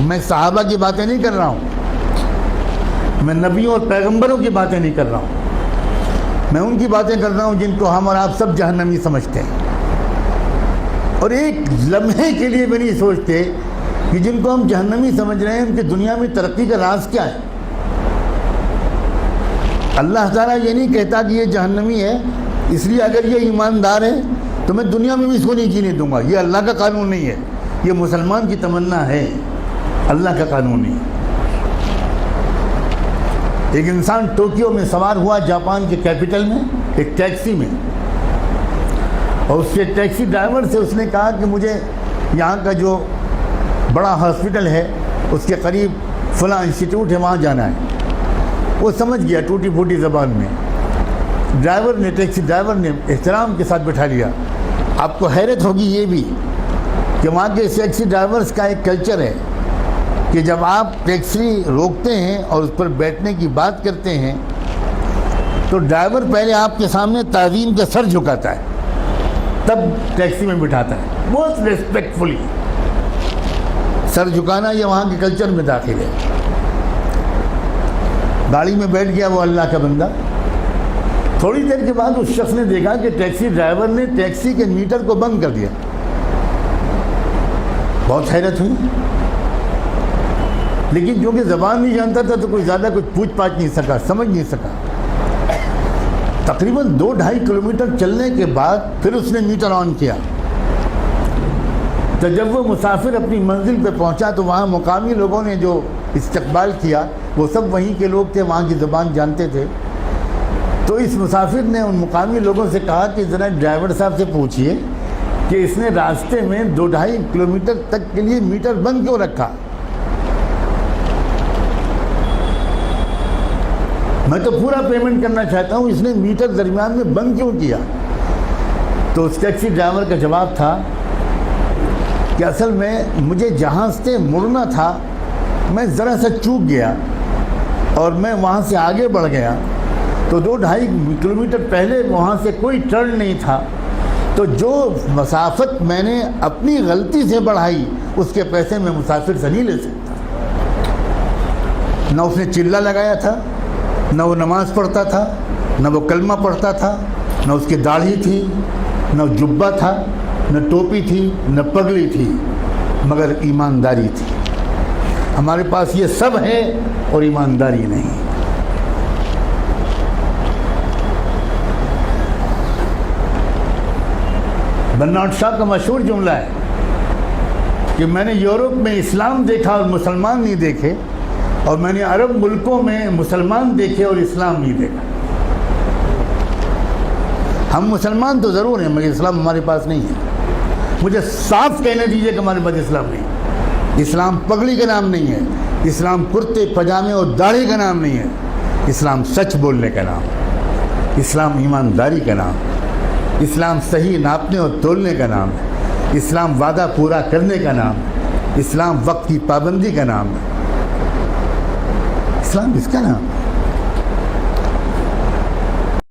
میں صحابہ کی باتیں نہیں کر رہا ہوں، میں نبیوں اور پیغمبروں کی باتیں نہیں کر رہا ہوں، میں ان کی باتیں کر رہا ہوں جن کو ہم اور آپ سب جہنمی سمجھتے ہیں، اور ایک لمحے کے لیے بھی نہیں سوچتے کہ جن کو ہم جہنمی سمجھ رہے ہیں ان کی دنیا میں ترقی کا راز کیا ہے۔ اللہ تعالیٰ یہ نہیں کہتا کہ یہ جہنمی ہے اس لیے اگر یہ ایماندار ہے تو میں دنیا میں بھی اس کو نہیں جینے دوں گا، یہ اللہ کا قانون نہیں ہے، یہ مسلمان کی تمنا ہے، اللہ کا قانون نہیں ہے۔ ایک انسان ٹوکیو میں سوار ہوا جاپان کے کیپٹل میں ایک ٹیکسی میں، اور اس کے ٹیکسی ڈرائیور سے اس نے کہا کہ مجھے یہاں کا جو بڑا ہاسپٹل ہے اس کے قریب فلاں انسٹیٹیوٹ ہے وہاں جانا ہے۔ وہ سمجھ گیا ٹوٹی پھوٹی زبان میں، ٹیکسی ڈرائیور نے احترام کے ساتھ بٹھا لیا۔ آپ کو حیرت ہوگی یہ بھی کہ وہاں کے ٹیکسی ڈرائیورز کا ایک کلچر ہے کہ جب آپ ٹیکسی روکتے ہیں اور اس پر بیٹھنے کی بات کرتے ہیں تو ڈرائیور پہلے آپ کے سامنے تعظیم کا سر جھکاتا ہے، تب ٹیکسی میں بٹھاتا ہے، بہت ریسپیکٹفلی۔ سر جھکانا یہ وہاں کے کلچر میں داخل ہے۔ گاڑی میں بیٹھ گیا وہ اللہ کا بندہ۔ تھوڑی دیر کے بعد اس شخص نے دیکھا کہ ٹیکسی ڈرائیور نے ٹیکسی کے میٹر کو بند کر دیا۔ بہت حیرت ہوئی، لیکن جو کہ زبان نہیں جانتا تھا تو کوئی زیادہ کچھ پوچھ پاچھ نہیں سکا، سمجھ نہیں سکا۔ تقریباً 2-2.5 کلومیٹر چلنے کے بعد پھر اس نے میٹر آن کیا۔ تو جب وہ مسافر اپنی منزل پہ پہنچا تو وہاں مقامی لوگوں نے جو استقبال کیا وہ سب وہیں کے لوگ تھے، وہاں کی زبان جانتے تھے۔ تو اس مسافر نے ان مقامی لوگوں سے کہا کہ ذرا ڈرائیور صاحب سے پوچھئے کہ اس نے راستے میں 2-2.5 کلومیٹر تک کے لیے میٹر بند کیوں رکھا؟ میں تو پورا پیمنٹ کرنا چاہتا ہوں، اس نے میٹر درمیان میں بند کیوں کیا؟ تو اس ٹیکسی ڈرائیور کا جواب تھا کہ اصل میں مجھے جہاں سے مڑنا تھا میں ذرا سا چوک گیا اور میں وہاں سے آگے بڑھ گیا، تو 2-2.5 کلومیٹر پہلے وہاں سے کوئی ٹرن نہیں تھا، تو جو مسافت میں نے اپنی غلطی سے بڑھائی اس کے پیسے میں مسافر سے نہیں لے سکتا۔ نہ اس نے چلہ لگایا تھا، نہ وہ نماز پڑھتا تھا، نہ وہ کلمہ پڑھتا تھا، نہ اس کی داڑھی تھی، نہ جبہ تھا، نہ ٹوپی تھی، نہ پگڑی تھی، مگر ایمانداری تھی۔ ہمارے پاس یہ سب ہے اور ایمانداری نہیں۔ برنارڈ شاہ کا مشہور جملہ ہے کہ میں نے یورپ میں اسلام دیکھا اور مسلمان نہیں دیکھے، اور میں نے عرب ملکوں میں مسلمان دیکھے اور اسلام نہیں دیکھا۔ ہم مسلمان تو ضرور ہیں مگر اسلام ہمارے پاس نہیں ہے۔ مجھے صاف کہنے دیجئے کہ ہمارے پاس اسلام نہیں ہے۔ اسلام پگڑی کا نام نہیں ہے، اسلام کرتے پجامے اور داڑھی کا نام نہیں ہے، اسلام سچ بولنے کا نام، اسلام ایمانداری کا نام، اسلام صحیح ناپنے اور تولنے کا نام ہے، اسلام وعدہ پورا کرنے کا نام ہے، اسلام وقت کی پابندی کا نام ہے، اسلام اس کا نام ہے۔